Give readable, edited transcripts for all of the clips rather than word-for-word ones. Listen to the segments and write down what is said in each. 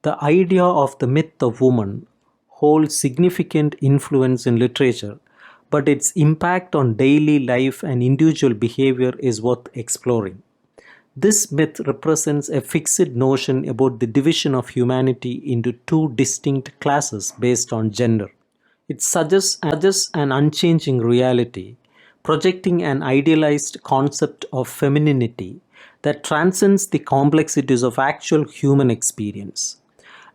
The idea of the myth of woman holds significant influence in literature, but its impact on daily life and individual behavior is worth exploring. This myth represents a fixed notion about the division of humanity into two distinct classes based on gender. It suggests an unchanging reality, projecting an idealized concept of femininity that transcends the complexities of actual human experience.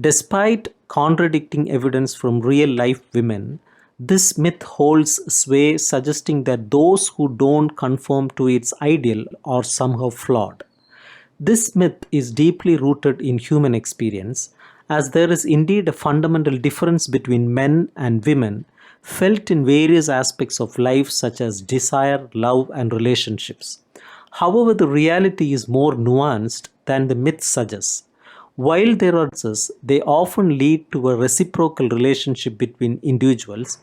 Despite contradicting evidence from real life women, this myth holds sway, suggesting that those who don't conform to its ideal are somehow flawed. This myth is deeply rooted in human experience, as there is indeed a fundamental difference between men and women felt in various aspects of life, such as desire, love, and relationships. However, the reality is more nuanced than the myth suggests. While there are differences, they often lead to a reciprocal relationship between individuals,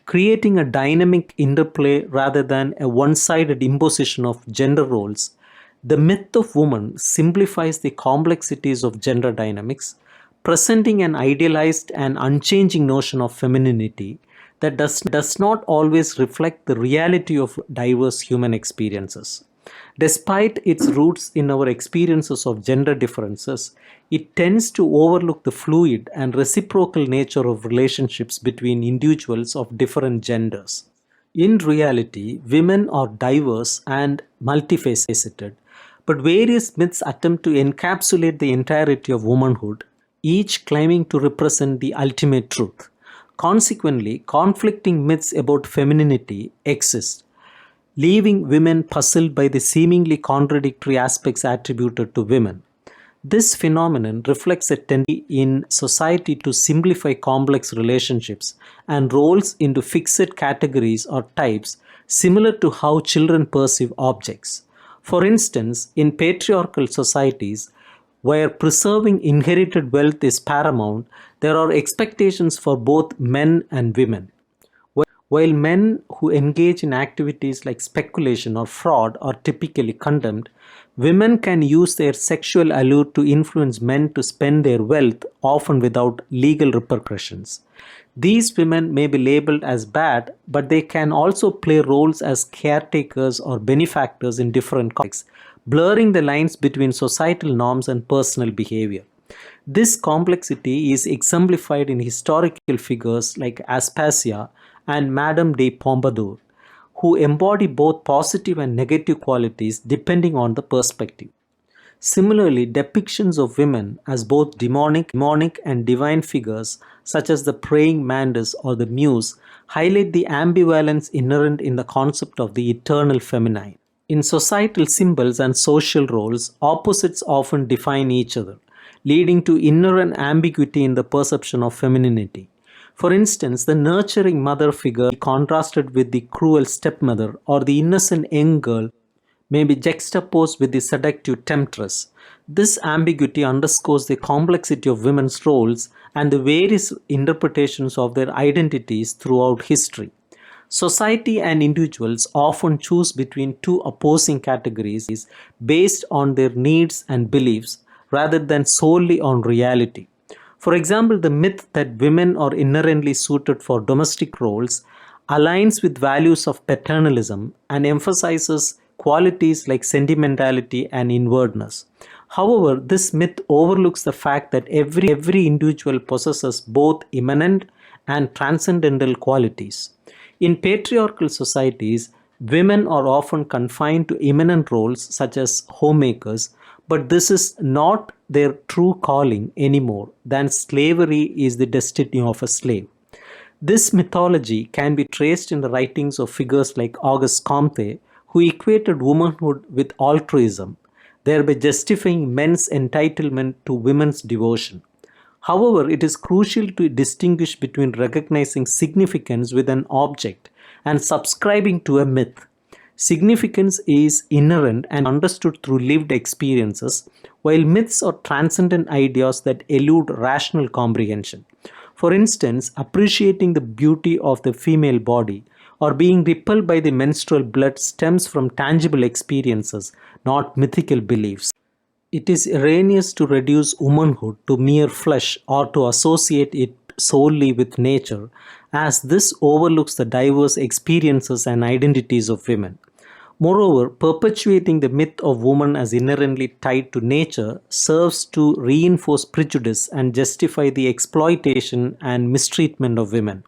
creating a dynamic interplay rather than a one sided imposition of gender roles. The myth of woman simplifies the complexities of gender dynamics, presenting an idealized and unchanging notion of femininity that does not always reflect the reality of diverse human experiences. Despite its roots in our experiences of gender differences, it tends to overlook the fluid and reciprocal nature of relationships between individuals of different genders. In reality, women are diverse and multifaceted, but various myths attempt to encapsulate the entirety of womanhood, each claiming to represent the ultimate truth. Consequently, conflicting myths about femininity exist, leaving women puzzled by the seemingly contradictory aspects attributed to women. This phenomenon reflects a tendency in society to simplify complex relationships and roles into fixed categories or types, similar to how children perceive objects. For instance, in patriarchal societies, where preserving inherited wealth is paramount, there are expectations for both men and women. While men who engage in activities like speculation or fraud are typically condemned, women can use their sexual allure to influence men to spend their wealth, often without legal repercussions. These women may be labeled as bad, but they can also play roles as caretakers or benefactors in different contexts, blurring the lines between societal norms and personal behavior. This complexity is exemplified in historical figures like Aspasia and Madame de Pompadour, who embody both positive and negative qualities depending on the perspective. Similarly, depictions of women as both demonic and divine figures, such as the praying mantis or the muse, highlight the ambivalence inherent in the concept of the eternal feminine. In societal symbols and social roles, opposites often define each other, leading to inherent ambiguity in the perception of femininity. For instance, the nurturing mother figure contrasted with the cruel stepmother, or the innocent young girl may be juxtaposed with the seductive temptress. This ambiguity underscores the complexity of women's roles and the various interpretations of their identities throughout history. Society and individuals often choose between two opposing categories based on their needs and beliefs rather than solely on reality. For example, the myth that women are inherently suited for domestic roles aligns with values of paternalism and emphasizes qualities like sentimentality and inwardness. However, this myth overlooks the fact that every individual possesses both immanent and transcendental qualities. In patriarchal societies, women are often confined to immanent roles such as homemakers, but this is not their true calling anymore than slavery is the destiny of a slave. This mythology can be traced in the writings of figures like Auguste Comte, who equated womanhood with altruism, thereby justifying men's entitlement to women's devotion. However, it is crucial to distinguish between recognizing significance with an object and subscribing to a myth. Significance is inherent and understood through lived experiences, while myths are transcendent ideas that elude rational comprehension. For instance, appreciating the beauty of the female body or being repelled by the menstrual blood stems from tangible experiences, not mythical beliefs. It is erroneous to reduce womanhood to mere flesh or to associate it solely with nature, as this overlooks the diverse experiences and identities of women. Moreover, perpetuating the myth of woman as inherently tied to nature serves to reinforce prejudice and justify the exploitation and mistreatment of women.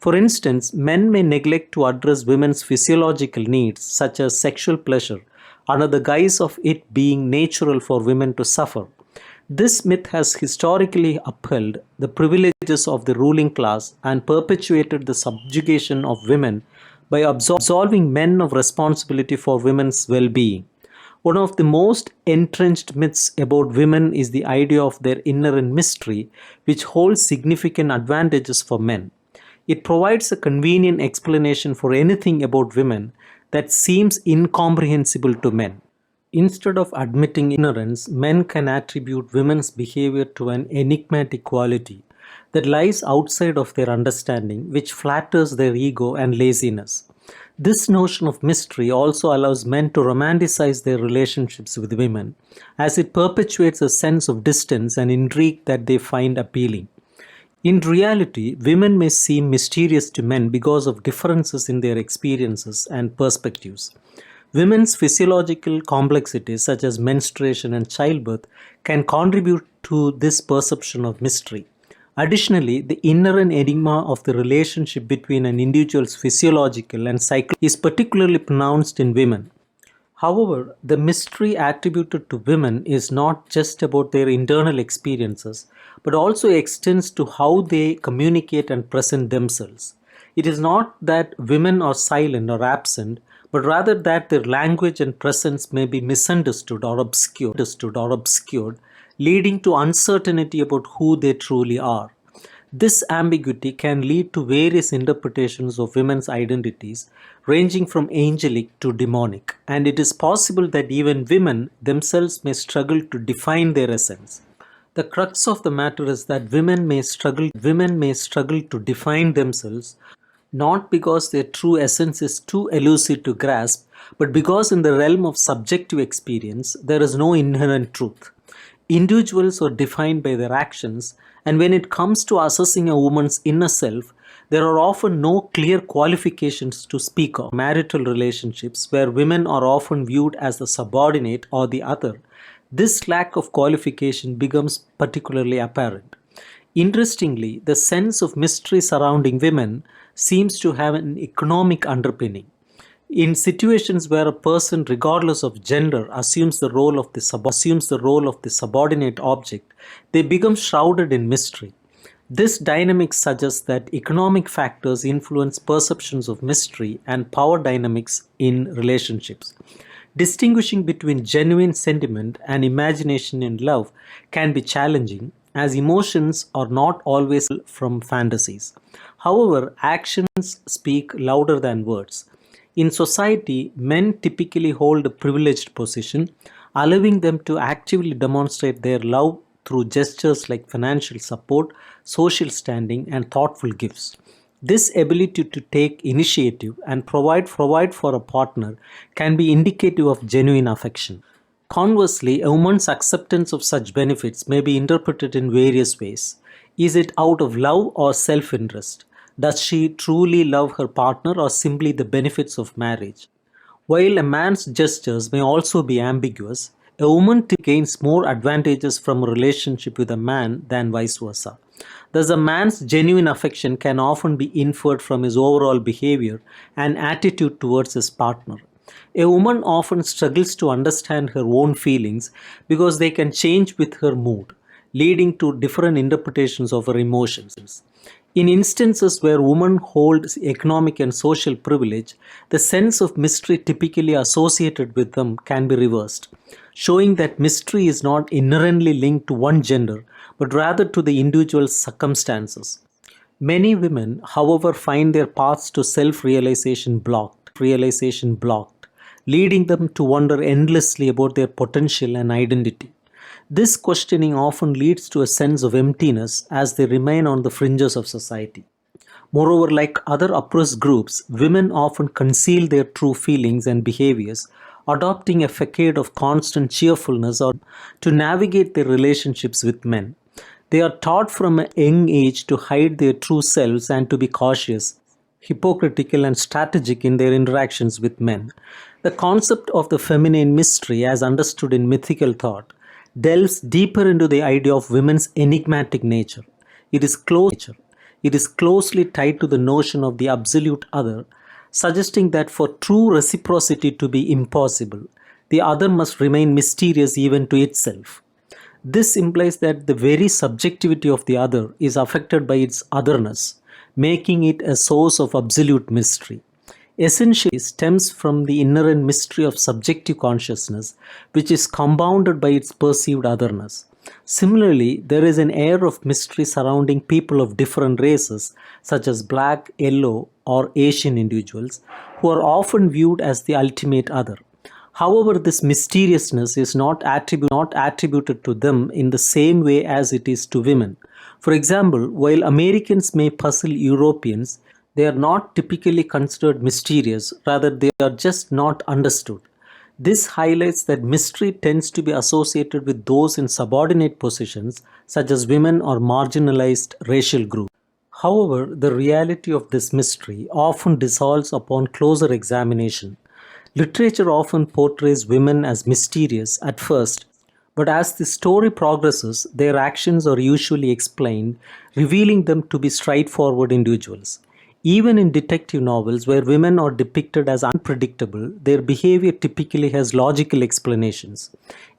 For instance, men may neglect to address women's physiological needs, such as sexual pleasure, under the guise of it being natural for women to suffer. This myth has historically upheld the privileges of the ruling class and perpetuated the subjugation of women by absolving men of responsibility for women's well being. One of the most entrenched myths about women is the idea of their inherent mystery, which holds significant advantages for men. It provides a convenient explanation for anything about women that seems incomprehensible to men. Instead of admitting ignorance, men can attribute women's behavior to an enigmatic quality that lies outside of their understanding, which flatters their ego and laziness. This notion of mystery also allows men to romanticize their relationships with women, as it perpetuates a sense of distance and intrigue that they find appealing. In reality, women may seem mysterious to men because of differences in their experiences and perspectives. Women's physiological complexities, such as menstruation and childbirth, can contribute to this perception of mystery. Additionally, the inherent enigma of the relationship between an individual's physiological and psychological is particularly pronounced in women. However, the mystery attributed to women is not just about their internal experiences, but also extends to how they communicate and present themselves. It is not that women are silent or absent, but rather that their language and presence may be misunderstood or obscured, leading to uncertainty about who they truly are. This ambiguity can lead to various interpretations of women's identities, ranging from angelic to demonic, and it is possible that even women themselves may struggle to define their essence. The crux of the matter is that women may struggle to define themselves, not because their true essence is too elusive to grasp, but because in the realm of subjective experience there is no inherent truth. Individuals are defined by their actions, and when it comes to assessing a woman's inner self, there are often no clear qualifications to speak of. Marital relationships, where women are often viewed as the subordinate or the other, this lack of qualification becomes particularly apparent. Interestingly, the sense of mystery surrounding women seems to have an economic underpinning. In situations where a person, regardless of gender, assumes the role of the subordinate object, they become shrouded in mystery. This dynamic suggests that economic factors influence perceptions of mystery and power dynamics in relationships. Distinguishing between genuine sentiment and imagination in love can be challenging, as emotions are not always from fantasies. However, actions speak louder than words. In society, men typically hold a privileged position, allowing them to actively demonstrate their love through gestures like financial support, social standing, and thoughtful gifts. This ability to take initiative and provide for a partner can be indicative of genuine affection. Conversely, a woman's acceptance of such benefits may be interpreted in various ways. Is it out of love or self interest? Does she truly love her partner or simply the benefits of marriage? While a man's gestures may also be ambiguous, a woman typically gains more advantages from a relationship with a man than vice versa. Thus, a man's genuine affection can often be inferred from his overall behavior and attitude towards his partner. A woman often struggles to understand her own feelings because they can change with her mood, leading to different interpretations of her emotions. In instances where women hold economic and social privilege, the sense of mystery typically associated with them can be reversed, showing that mystery is not inherently linked to one gender but rather to the individual's circumstances. Many women, however, find their paths to self realization blocked, leading them to wonder endlessly about their potential and identity. This questioning often leads to a sense of emptiness as they remain on the fringes of society. Moreover, like other oppressed groups, women often conceal their true feelings and behaviors, adopting a facade of constant cheerfulness or to navigate their relationships with men. They are taught from a young age to hide their true selves and to be cautious, hypocritical, and strategic in their interactions with men. The concept of the feminine mystery, as understood in mythical thought, delves deeper into the idea of women's enigmatic nature. It is closely tied to the notion of the absolute other, suggesting that for true reciprocity to be impossible, the other must remain mysterious even to itself. This implies that the very subjectivity of the other is affected by its otherness, making it a source of absolute mystery. Essentially stems from the inherent mystery of subjective consciousness, which is compounded by its perceived otherness. Similarly, there is an air of mystery surrounding people of different races, such as black, yellow, or Asian individuals, who are often viewed as the ultimate other. However, this mysteriousness is not attributed to them in the same way as it is to women. For example, while Americans may puzzle Europeans, they are not typically considered mysterious, rather, they are just not understood. This highlights that mystery tends to be associated with those in subordinate positions, such as women or marginalized racial groups. However, the reality of this mystery often dissolves upon closer examination. Literature often portrays women as mysterious at first, but as the story progresses, their actions are usually explained, revealing them to be straightforward individuals. Even in detective novels where women are depicted as unpredictable, their behavior typically has logical explanations.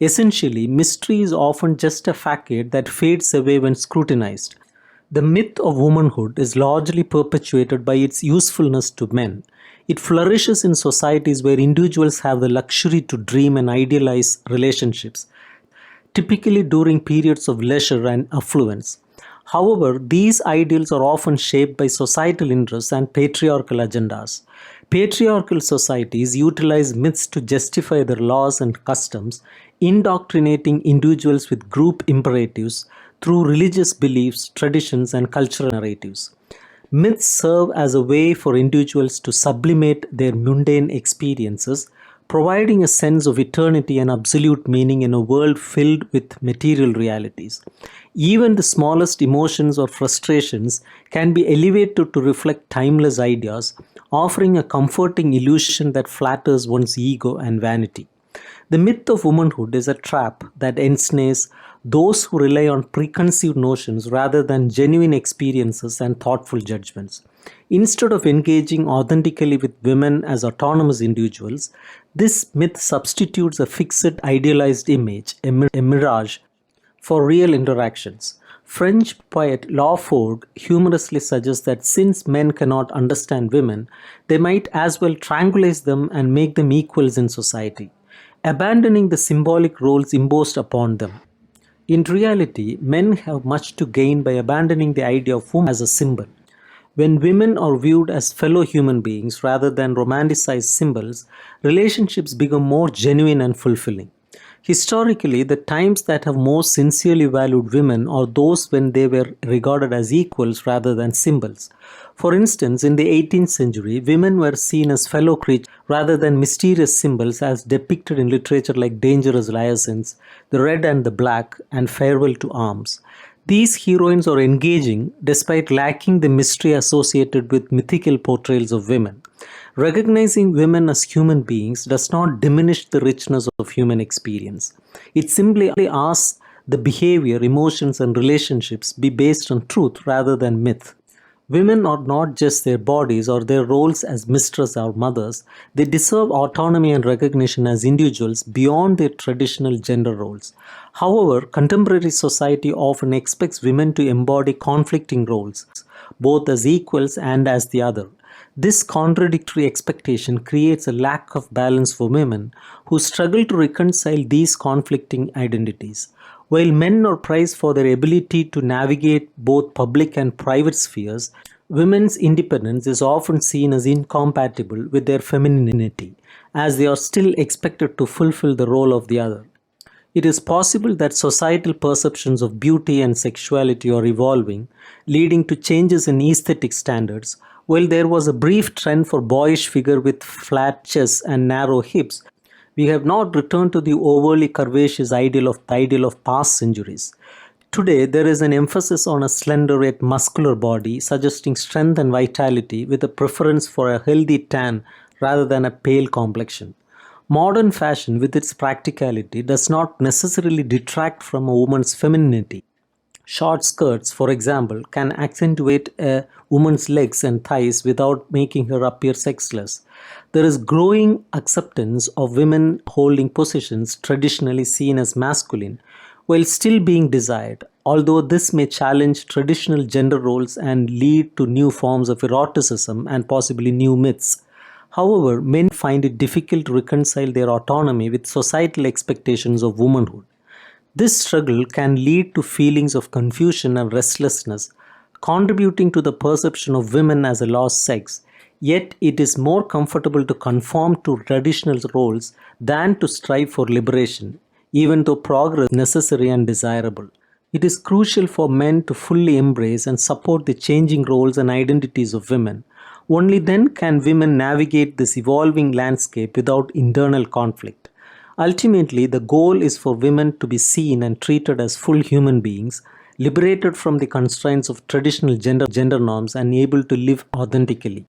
Essentially, mystery is often just a facade that fades away when scrutinized. The myth of womanhood is largely perpetuated by its usefulness to men. It flourishes in societies where individuals have the luxury to dream and idealize relationships, typically during periods of leisure and affluence. However, these ideals are often shaped by societal interests and patriarchal agendas. Patriarchal societies utilize myths to justify their laws and customs, indoctrinating individuals with group imperatives through religious beliefs, traditions, and cultural narratives. Myths serve as a way for individuals to sublimate their mundane experiences, providing a sense of eternity and absolute meaning in a world filled with material realities. Even the smallest emotions or frustrations can be elevated to reflect timeless ideas, offering a comforting illusion that flatters one's ego and vanity. The myth of womanhood is a trap that ensnares those who rely on preconceived notions rather than genuine experiences and thoughtful judgments. Instead of engaging authentically with women as autonomous individuals, this myth substitutes a fixed idealized image, a mirage, for real interactions. French poet Lafforgue humorously suggests that since men cannot understand women, they might as well tranquilize them and make them equals in society, abandoning the symbolic roles imposed upon them. In reality, men have much to gain by abandoning the idea of woman as a symbol. When women are viewed as fellow human beings rather than romanticized symbols, relationships become more genuine and fulfilling. Historically, the times that have most sincerely valued women are those when they were regarded as equals rather than symbols. For instance, in the 18th century, women were seen as fellow creatures rather than mysterious symbols as depicted in literature like Dangerous Liaisons, The Red and the Black, and Farewell to Arms. These heroines are engaging despite lacking the mystery associated with mythical portrayals of women. Recognizing women as human beings does not diminish the richness of human experience. It simply asks the behavior, emotions, and relationships be based on truth rather than myth. Women are not just their bodies or their roles as mistresses or mothers, they deserve autonomy and recognition as individuals beyond their traditional gender roles. However, contemporary society often expects women to embody conflicting roles, both as equals and as the other. This contradictory expectation creates a lack of balance for women who struggle to reconcile these conflicting identities. While men are praised for their ability to navigate both public and private spheres, women's independence is often seen as incompatible with their femininity, as they are still expected to fulfill the role of the other. It is possible that societal perceptions of beauty and sexuality are evolving, leading to changes in aesthetic standards. While there was a brief trend for boyish figure with flat chests and narrow hips, We have not returned to the overly curvaceous ideal of past centuries. Today, there is an emphasis on a slender yet muscular body, suggesting strength and vitality with a preference for a healthy tan rather than a pale complexion. Modern fashion, with its practicality, does not necessarily detract from a woman's femininity. Short skirts, for example, can accentuate a woman's legs and thighs without making her appear sexless. There is growing acceptance of women holding positions traditionally seen as masculine while still being desired, although this may challenge traditional gender roles and lead to new forms of eroticism and possibly new myths. However, many find it difficult to reconcile their autonomy with societal expectations of womanhood. This struggle can lead to feelings of confusion and restlessness, contributing to the perception of women as a lost sex. Yet, it is more comfortable to conform to traditional roles than to strive for liberation, even though progress is necessary and desirable. It is crucial for men to fully embrace and support the changing roles and identities of women. Only then can women navigate this evolving landscape without internal conflict. Ultimately, the goal is for women to be seen and treated as full human beings, liberated from the constraints of traditional gender norms and able to live authentically.